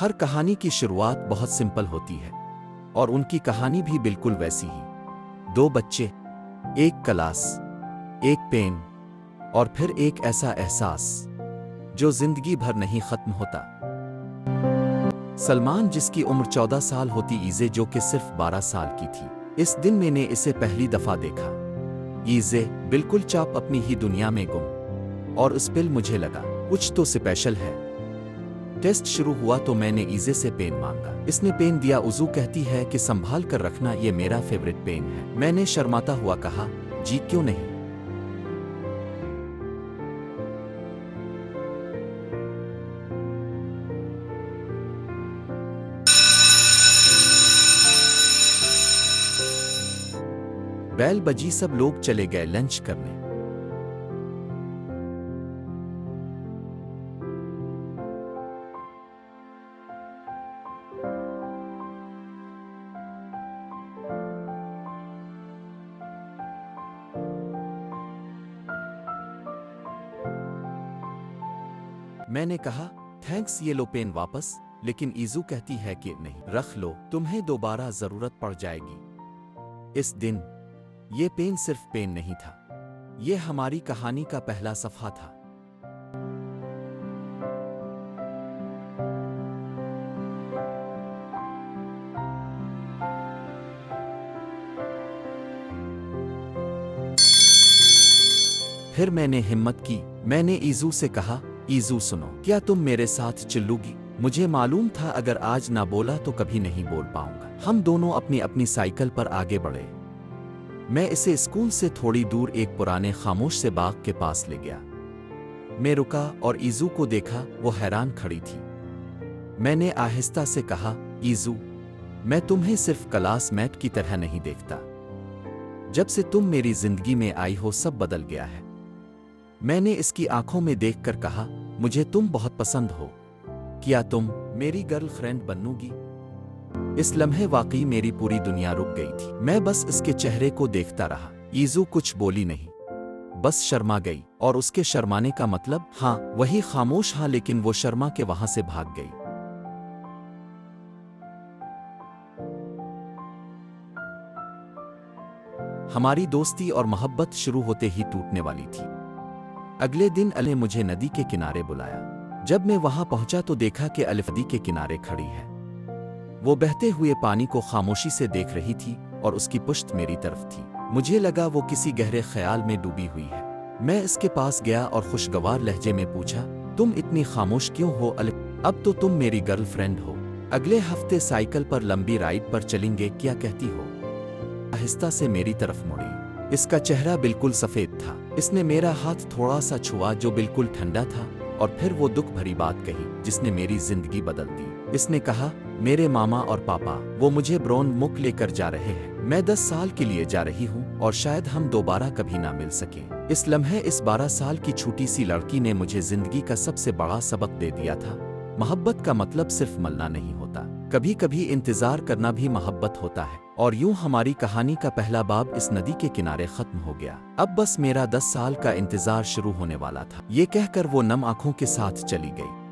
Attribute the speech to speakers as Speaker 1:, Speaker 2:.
Speaker 1: हर कहानी की शुरुआत बहुत सिंपल होती है और उनकी कहानी भी बिल्कुल वैसी ही। दो बच्चे, एक क्लास, एक पेन और फिर एक ऐसा एहसास जो जिंदगी भर नहीं खत्म होता। सलमान, जिसकी उम्र 14 साल होती, ईज़े जो कि सिर्फ 12 साल की थी। इस दिन मैंने इसे पहली दफा देखा। ईज़े बिल्कुल चाप अपनी ही दुनिया में गुम, और उस पल मुझे लगा कुछ तो स्पेशल है। टेस्ट शुरू हुआ तो मैंने ईज़े से पेन मांगा। इसने पेन दिया। उज़ू कहती है कि संभाल कर रखना, ये मेरा फेवरेट पेन है। मैंने शर्माता हुआ कहा, जी क्यों नहीं। बेल बजी, सब लोग चले गए लंच करने। मैंने कहा, थैंक्स, ये लो पेन वापस। लेकिन ईज़ू कहती है कि नहीं, रख लो, तुम्हें दोबारा जरूरत पड़ जाएगी। इस दिन ये पेन सिर्फ पेन नहीं था, ये हमारी कहानी का पहला सफ़ा था। फिर मैंने हिम्मत की। मैंने ईज़ू से कहा, ईज़ू सुनो, क्या तुम मेरे साथ चलोगी? मुझे मालूम था अगर आज ना बोला तो कभी नहीं बोल पाऊंगा। हम दोनों अपनी अपनी साइकिल पर आगे बढ़े। मैं इसे स्कूल से थोड़ी दूर एक पुराने खामोश से बाग के पास ले गया। मैं रुका और ईज़ू को देखा। वो हैरान खड़ी थी। मैंने आहिस्ता से कहा, ईज़ू, मैं तुम्हें सिर्फ क्लासमेट की तरह नहीं देखता। जब से तुम मेरी जिंदगी में आई हो, सब बदल गया है। मैंने इसकी आंखों में देखकर कहा, मुझे तुम बहुत पसंद हो। क्या तुम मेरी गर्लफ्रेंड बनोगी? इस लम्हे वाकई मेरी पूरी दुनिया रुक गई थी। मैं बस इसके चेहरे को देखता रहा। ईज़ू कुछ बोली नहीं, बस शर्मा गई। और उसके शर्माने का मतलब, हाँ, वही खामोश हाँ, लेकिन वो शर्मा के वहां से भाग गई। हमारी दोस्ती और मोहब्बत शुरू होते ही टूटने वाली थी। अगले दिन अले मुझे नदी के किनारे बुलाया। जब मैं वहां पहुंचा तो देखा कि अलिफ नदी के किनारे खड़ी है। वो बहते हुए पानी को खामोशी से देख रही थी और उसकी पुश्त मेरी तरफ थी। मुझे लगा वो किसी गहरे ख्याल में डूबी हुई है। मैं इसके पास गया और खुशगवार लहजे में पूछा, तुम इतनी खामोश क्यों हो अलिफ? अब तो तुम मेरी गर्लफ्रेंड हो। अगले हफ्ते साइकिल पर लंबी राइड पर चलेंगे, क्या कहती हो? आहिस्ता से मेरी तरफ मुड़ी। इसका चेहरा बिल्कुल सफेद था। इसने मेरा हाथ थोड़ा सा छुआ जो बिल्कुल ठंडा था, और फिर वो दुख भरी बात कही जिसने मेरी जिंदगी बदल दी। इसने कहा, मेरे मामा और पापा, वो मुझे ब्रॉन मुख लेकर जा रहे हैं। मैं 10 साल के लिए जा रही हूँ और शायद हम दोबारा कभी ना मिल सकें। इस लम्हे इस 12 साल की छोटी सी लड़की ने मुझे जिंदगी का सबसे बड़ा सबक दे दिया था। मोहब्बत का मतलब सिर्फ मिलना नहीं होता, कभी कभी इंतजार करना भी मोहब्बत होता है। और यूं हमारी कहानी का पहला बाब इस नदी के किनारे खत्म हो गया। अब बस मेरा 10 साल का इंतजार शुरू होने वाला था। ये कहकर वो नम आंखों के साथ चली गई।